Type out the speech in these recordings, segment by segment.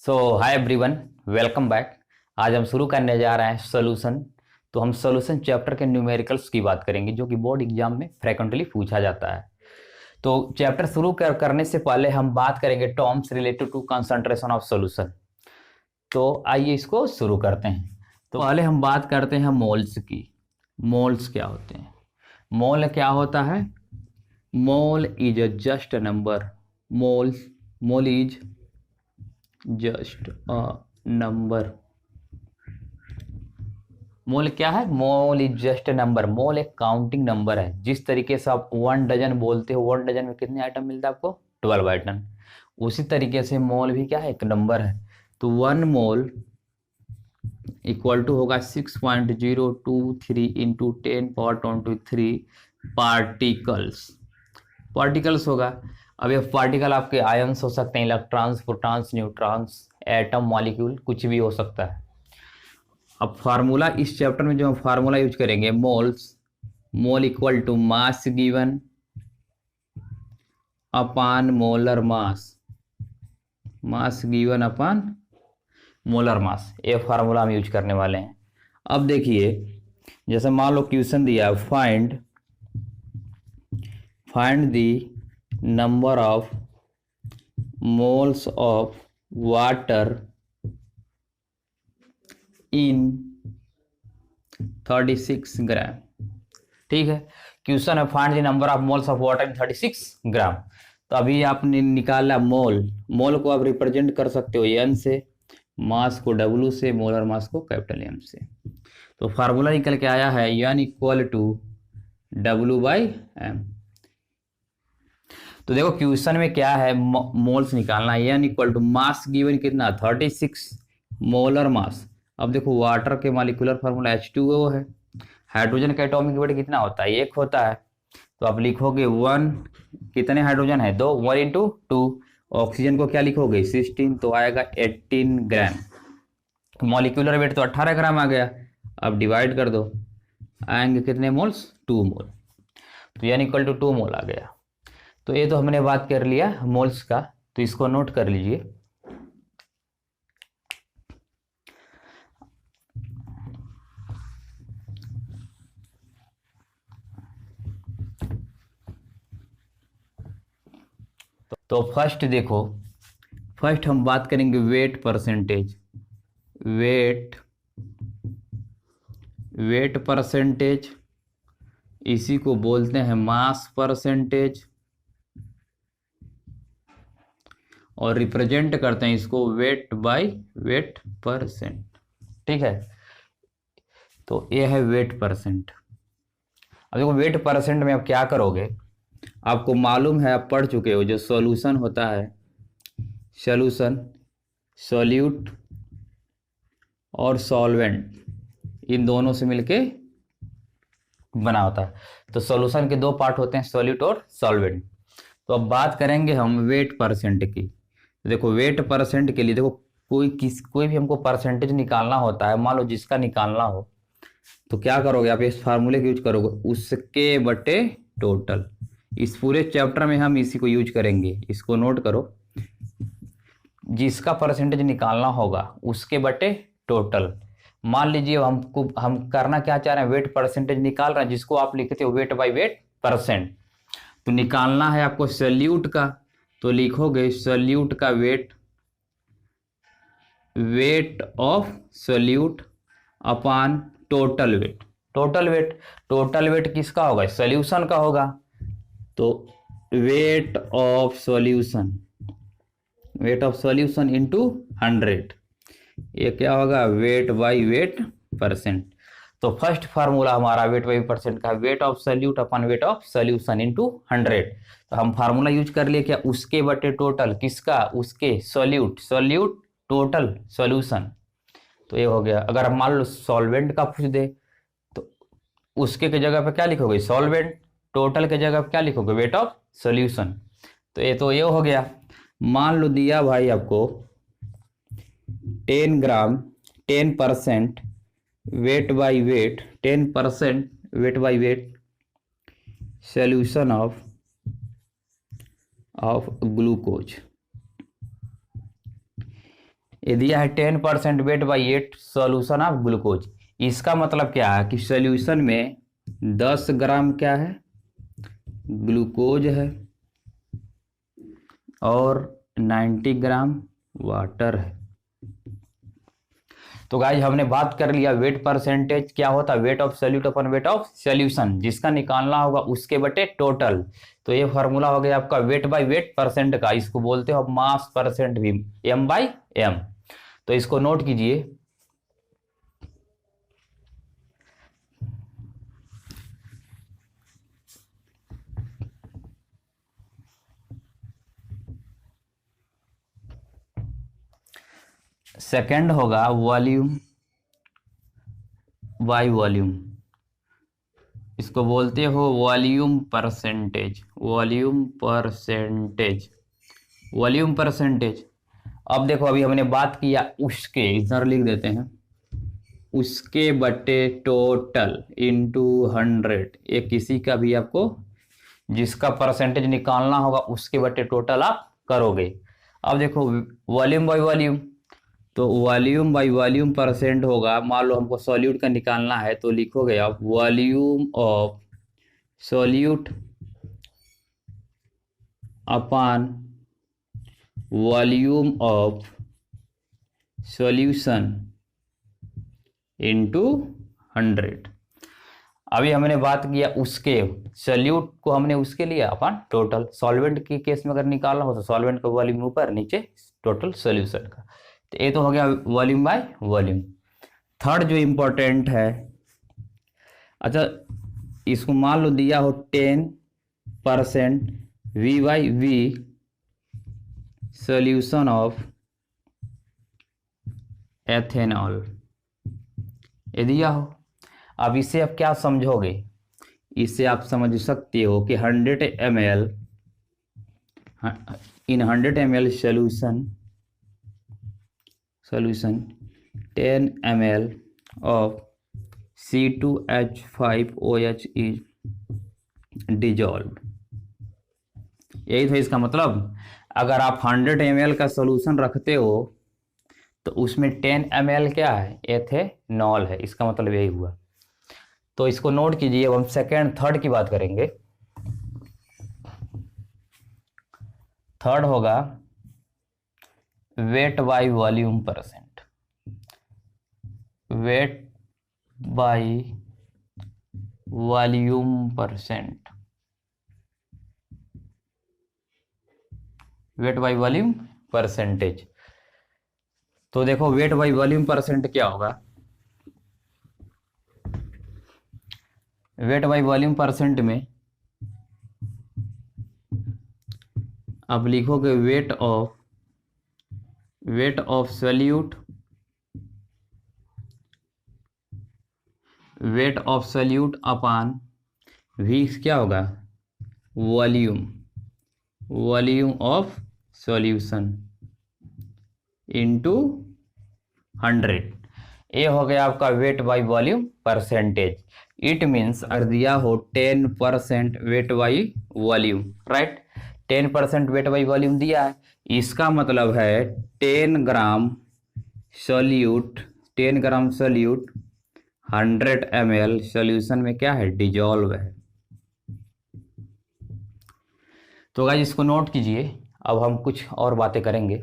सो hi everyone, welcome back. आज हम शुरू करने जा रहे हैं सोल्यूशन। तो हम सोल्यूशन चैप्टर के न्यूमेरिकल्स की बात करेंगे जो कि बोर्ड एग्जाम में फ्रिक्वेंटली पूछा जाता है। तो चैप्टर शुरू करने से पहले हम बात करेंगे terms related to concentration of solution. तो आइए इसको शुरू करते हैं। तो पहले हम बात करते हैं मोल्स की। मोल्स क्या होते हैं? मोल क्या होता है? Mole is a just number. Mole is just a number. Mole क्या है? Mole is just a number. Mole एक काउंटिंग नंबर है। जिस तरीके से आप 1 डजन बोलते हो, 1 डजन में कितने आइटम मिलता है आपको? 12 आइटम। उसी तरीके से मोल भी क्या है? एक नंबर है। तो 1 मोल इक्वल टू होगा 6.023 इंटू 10⁻23 पार्टिकल्स। पार्टिकल्स होगा। अब ये पार्टिकल आपके आयंस हो सकते हैं, electrons, protons, neutrons, atom, molecule, कुछ भी हो सकता है। अब फार्मूला इस चैप्टर में जो हम फार्मूला यूज करेंगे, mole equal to mass given upon molar mass. Mass given upon molar mass, ये फार्मूला हम यूज करने वाले हैं। अब देखिए, जैसे मान लो क्वेश्चन दिया है, find the number of moles of water in 36 ग्राम। ठीक है, क्वेश्चन है find the number of moles of water in 36 ग्राम। तो अभी आपने निकाला मोल को आप रिप्रेजेंट कर सकते हो एन से, मास को डब्ल्यू से, मोलर मास को कैपिटल एम से। तो फार्मूला निकल के आया है n equal to W by M. तो देखो क्वेश्चन में क्या है, मोल्स निकालना है। N equal to mass given कितना? 36 मोलर मास। अब देखो वाटर के मॉलिक्यूलर फार्मूला H2O है। हाइड्रोजन का एटॉमिक वेट कितना होता है? 1 होता है। तो आप लिखोगे 1, कितने हाइड्रोजन है? 2, 1 इंटू 2। ऑक्सीजन को क्या लिखोगे? 16, तो आएगा 18 ग्राम। मॉलिक्यूलर वेट तो 18 ग्राम आ गया। अब डिवाइड कर दो, आएंगे कितने मोल्स? 2 मोल। तो यानी इक्वल टू 2 मोल आ गया। तो ये तो हमने बात कर लिया मोल्स का, तो इसको नोट कर लीजिए। तो फर्स्ट देखो, फर्स्ट हम बात करेंगे वेट परसेंटेज। वेट परसेंटेज, इसी को बोलते हैं मास परसेंटेज, और रिप्रेजेंट करते हैं इसको वेट बाय वेट परसेंट। ठीक है, तो ये है वेट परसेंट। अब देखो वेट परसेंट में आप क्या करोगे, आपको मालूम है, आप पढ़ चुके हो, जो सॉल्यूशन होता है, सॉल्यूट और सॉल्वेंट, इन दोनों से मिलके बना होता है। तो सॉल्यूशन के 2 पार्ट होते हैं, सॉल्यूट और सॉल्वेंट। तो अब बात करेंगे हम वेट परसेंट की। तो देखो वेट परसेंट के लिए, देखो कोई भी हमको परसेंटेज निकालना होता है, मान लो जिसका निकालना हो, तो क्या करोगे आप? इस फार्मूले का यूज करोगे, उसके बटे टोटल। इस पूरे चैप्टर में हम इसी को यूज करेंगे, इसको नोट करो। जिसका परसेंटेज निकालना होगा उसके बटे टोटल। मान लीजिए हम करना क्या चाह रहे हैं, वेट परसेंटेज निकाल रहे हैं, जिसको आप लिखते हो वेट बाय वेट परसेंट। तो निकालना है आपको सॉल्यूट का, तो लिखोगे सॉल्यूट का wait of solute upon total weight. Total weight किसका होगा? सॉल्यूशन का होगा। तो वेट ऑफ सॉल्यूशन इंटू 100, ये क्या होगा? Weight by wait percent. तो फर्स्ट फार्मूला हमारा वेट बाई परसेंट का, wait of solute upon weight of solution into 100। तो हम फार्मूला यूज कर लिए क्या? उसके बटे टोटल, किसका? उसके, सॉल्यूट टोटल सॉल्यूशन। तो ये हो गया। अगर हम मान लो सॉल्वेंट का पूछ दे, तो उसके के जगह पे क्या लिखोगे? सॉल्वेंट। टोटल के जगह पे क्या लिखोगे? Weight of solution. तो ये हो गया। मान लो दिया भाई आपको 10 ग्राम, 10% weight by wait, 10% weight by wait solution of glucose. ये दिया है 10% weight by 8 solution of glucose. इसका मतलब क्या है कि सॉल्यूशन में 10 ग्राम क्या है, ग्लूकोज है और 90 ग्राम वाटर है। तो गाइज हमने बात कर लिया वेट परसेंटेज क्या होता है, wait of solute upon weight of solution, जिसका निकालना होगा उसके बटे टोटल। तो ये फॉर्मूला हो गया आपका वेट बाय वेट परसेंट का, इसको बोलते हो मास परसेंट भी, एम बाई एम। तो इसको नोट कीजिए। सेकंड होगा वॉल्यूम बाय वॉल्यूम, इसको बोलते हो volume percentage, volume percentage, volume percentage. अब देखो अभी हमने बात किया उसके, इधर लिख देते हैं, उसके बटे टोटल इंटू 100। ये किसी का भी आपको जिसका परसेंटेज निकालना होगा उसके बटे टोटल आप करोगे। अब देखो वॉल्यूम बाय वॉल्यूम, तो वॉल्यूम बाय वॉल्यूम परसेंट होगा, मान लो हमको सॉल्यूट का निकालना है तो लिखोगे आप volume of solute upon volume of solution into 100। अभी हमने बात किया उसके, सॉल्यूट को हमने उसके लिया अपन टोटल, सॉल्वेंट के केस में अगर निकालना हो तो सॉल्वेंट का वॉल्यूम ऊपर, नीचे टोटल सॉल्यूशन का। तो ये तो हो गया वॉल्यूम बाय वॉल्यूम। थर्ड जो इंपॉर्टेंट है, अच्छा इसको मान लो दिया हो 10% V by V solution of ethanol, ये दिया हो। अब इसे आप क्या समझोगे, इसे आप समझ सकते हो कि 100 ml in 100 ml solution 10 ml of C2H5OH is dissolved। यही था इसका मतलब, अगर आप 100 ml का सोल्यूशन रखते हो तो उसमें 10 ml क्या है, एथेनॉल है, इसका मतलब यही हुआ। तो इसको नोट कीजिए। अब हम सेकेंड थर्ड की बात करेंगे। थर्ड होगा wait by volume percent, wait by volume percent, wait by volume percentage. तो देखो वेट बाय वॉल्यूम परसेंट क्या होगा, वेट बाय वॉल्यूम परसेंट में आप लिखोगे weight of solute, weight of solute upon V क्या होगा, volume, volume of solution into 100। ये हो गया आपका weight by volume percentage. It means अगर दिया हो 10% weight by volume, right, 10% weight by volume दिया है, इसका मतलब है 10 gram solute, 10 gram solute 100 ml solution में क्या है, डिजॉल्व है। तो गाइस इसको नोट कीजिए। अब हम कुछ और बातें करेंगे।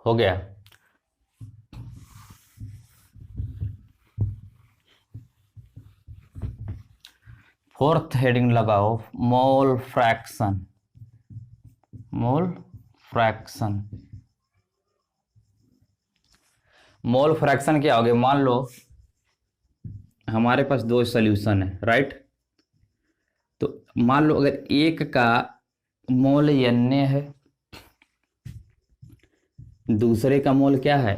हो गया। फोर्थ हेडिंग लगाओ मोल fraction, mole fraction. Mole fraction क्या हो गया, मान लो हमारे पास दो सॉल्यूशन है, राइट, तो मान लो अगर एक का मोल N है, दूसरे का मोल क्या है,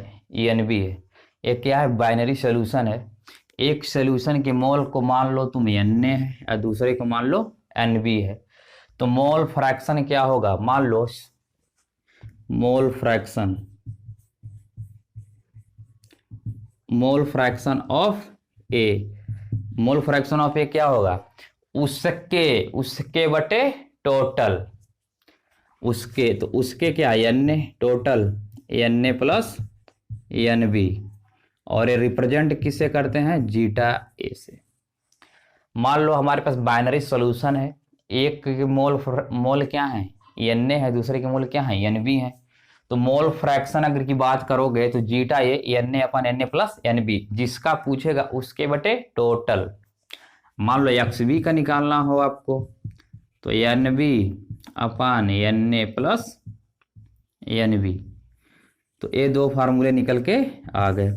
Nb है। एक क्या है, बाइनरी सॉल्यूशन है। एक सॉल्यूशन के मोल को मान लो तुम Na है और दूसरे को मान लो Nb है। तो मोल फ्रैक्शन क्या होगा, मान लो mole fraction, mole fraction of A, mole fraction of A क्या होगा, उसके उसके बटे टोटल, उसके तो उसके क्या n total n plus n B, और ये रिप्रेजेंट किससे करते हैं जीटा ए से। मान लो हमारे पास बाइनरी सॉल्यूशन है, एक के मोल क्या है एन है, दूसरे के मोल क्या है एन बी है। तो मोल फ्रैक्शन अगर की बात करोगे तो zeta A N upon N plus n B, जिसका पूछेगा उसके बटे टोटल। मान लो एक्स बी का निकालना हो आपको तो n B upon n A plus n B, तो ये दो फार्मूले निकल के आ गए।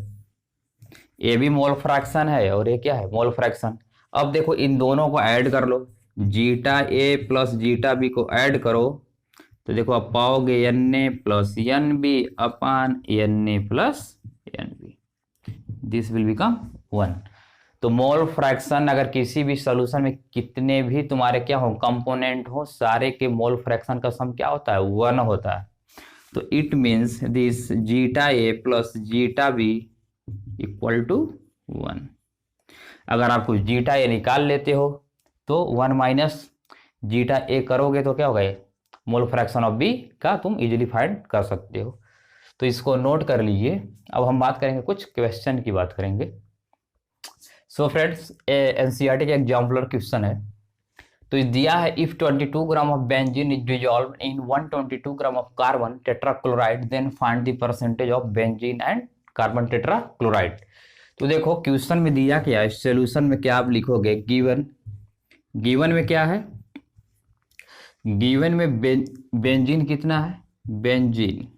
ये भी मोल फ्रैक्शन है और ये क्या है मोल फ्रैक्शन। अब देखो इन दोनों को ऐड कर लो, zeta A plus zeta B को ऐड करो तो देखो आप पाओगे n A plus n B upon n A plus n B, this will become 1। तो मोल फ्रैक्शन अगर किसी भी सॉल्यूशन में कितने भी तुम्हारे क्या हो कंपोनेंट हो, सारे के मोल फ्रैक्शन का सम क्या होता है 1 होता है। तो it means this zeta A plus zeta B equal to 1। अगर आप कुछ जीटा ए निकाल लेते हो तो 1 माइनस जीटा ए करोगे तो क्या होगा मोल फ्रैक्शन ऑफ बी का तुम इजीली फाइंड कर सकते हो। तो इसको नोट कर लीजिए। अब हम बात करेंगे कुछ क्वेश्चन की बात करेंगे। सो फ्रेंड्स एनसीईआरटी का एग्जाम्पलर क्वेश्चन है। तो दिया है if 22 gram of benzene is dissolve in 122 gram of carbon tetrachloride then find the percentage of benzene and carbon tetrachloride. तो देखो क्वेश्चन में दिया क्या है, सॉल्यूशन में क्या आप लिखोगे, गिवन में क्या है, गिवन में बेंजीन कितना है, बेंजीन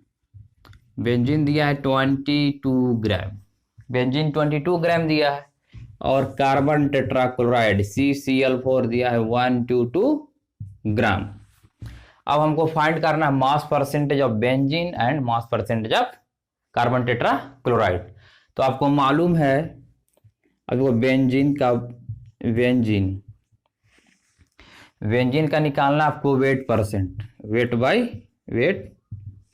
दिया है 22 ग्राम, बेंजीन 22 ग्राम दिया है, और कार्बन टेट्राक्लोराइड CCl4 दिया है 122 ग्राम। अब हमको फाइंड करना है mass percentage of benzene and mass percentage of carbon tetrachloride. तो आपको मालूम है अगर वो बेंजीन का निकालना आपको wait percent, weight by weight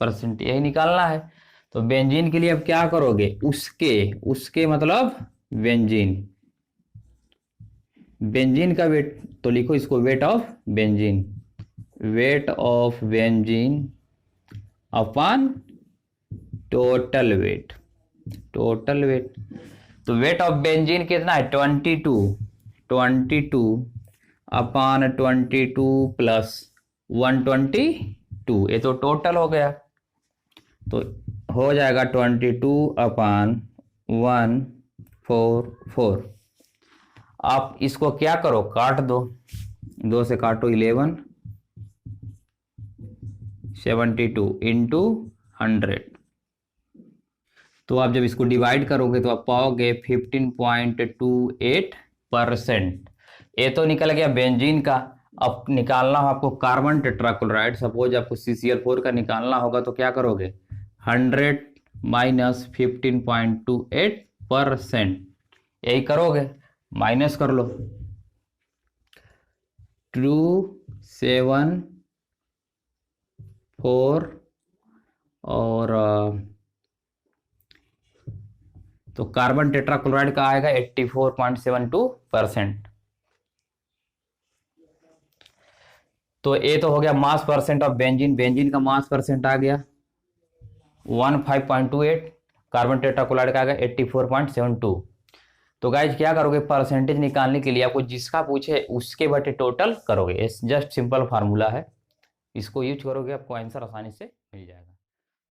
percent यही निकालना है। तो बेंजीन के लिए अब क्या करोगे, उसके मतलब बेंजीन का वेट, तो लिखो इसको weight of benzene upon total weight. तो वेट ऑफ बेंजीन कितना है 22 अपॉन 22 प्लस 122, ये तो टोटल हो गया, तो हो जाएगा 22 अपॉन 144। आप इसको क्या करो काट दो, 2 से काटो 11, 72 इंटू 100। तो आप जब इसको डिवाइड करोगे तो आप पाओगे 15.28%। ये तो निकल गया बेंजीन का। अब निकालना हो आपको कार्बन टेट्राक्लोराइड, सपोज आपको CCl4 का निकालना होगा तो क्या करोगे 100 माइनस 15.28%, यही करोगे, माइनस कर लो 274 और तो कार्बन टेट्राक्लोराइड का आएगा 84.72%। तो ये तो हो गया मास परसेंट ऑफ बेंजीन का मास परसेंट आ गया 15.28, कार्बन टेट्राक्लोराइड का आ गया 84.72। तो गाइज क्या करोगे परसेंटेज निकालने के लिए आपको जिसका पूछे उसके बटे टोटल करोगे, जस्ट सिंपल फार्मूला है, इसको यूज करोगे आपको आंसर आसानी से मिल जाएगा।